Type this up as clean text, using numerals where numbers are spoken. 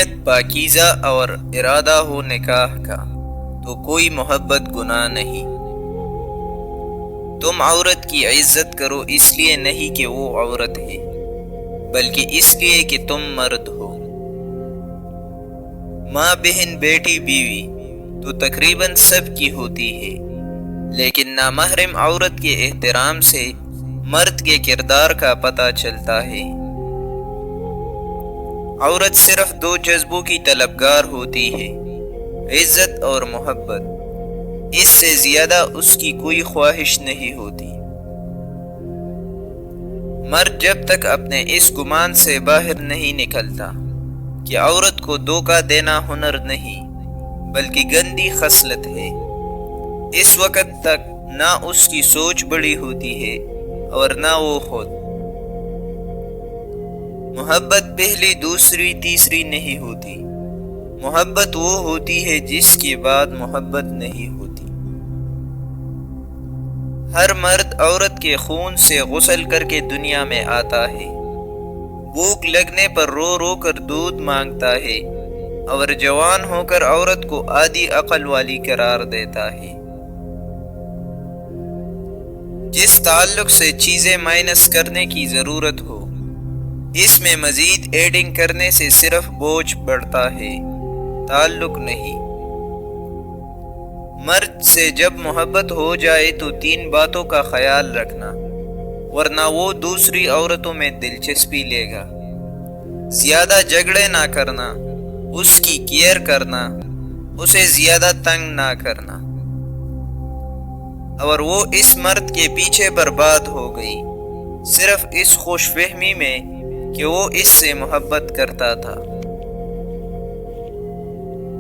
نیت پاکیزہ اور ارادہ ہو نکاح کا تو کوئی محبت گناہ نہیں۔ تم عورت کی عزت کرو اس لیے نہیں کہ وہ عورت ہے، بلکہ اس لیے کہ تم مرد ہو۔ ماں، بہن، بیٹی، بیوی تو تقریباً سب کی ہوتی ہے، لیکن نامحرم عورت کے احترام سے مرد کے کردار کا پتہ چلتا ہے۔ عورت صرف دو جذبوں کی طلبگار ہوتی ہے، عزت اور محبت۔ اس سے زیادہ اس کی کوئی خواہش نہیں ہوتی۔ مرد جب تک اپنے اس گمان سے باہر نہیں نکلتا کہ عورت کو دھوکہ دینا ہنر نہیں بلکہ گندی خصلت ہے، اس وقت تک نہ اس کی سوچ بڑی ہوتی ہے اور نہ وہ خود۔ محبت پہلی، دوسری، تیسری نہیں ہوتی۔ محبت وہ ہوتی ہے جس کے بعد محبت نہیں ہوتی۔ ہر مرد عورت کے خون سے غسل کر کے دنیا میں آتا ہے، بھوک لگنے پر رو رو کر دودھ مانگتا ہے اور جوان ہو کر عورت کو آدھی عقل والی قرار دیتا ہے۔ جس تعلق سے چیزیں مائنس کرنے کی ضرورت ہو، اس میں مزید ایڈنگ کرنے سے صرف بوجھ بڑھتا ہے، تعلق نہیں۔ مرد سے جب محبت ہو جائے تو تین باتوں کا خیال رکھنا، ورنہ وہ دوسری عورتوں میں دلچسپی لے گا۔ زیادہ جھگڑے نہ کرنا، اس کی کیئر کرنا، اسے زیادہ تنگ نہ کرنا، اور وہ اس مرد کے پیچھے برباد ہو گئی صرف اس خوش فہمی میں کہ وہ اس سے محبت کرتا تھا۔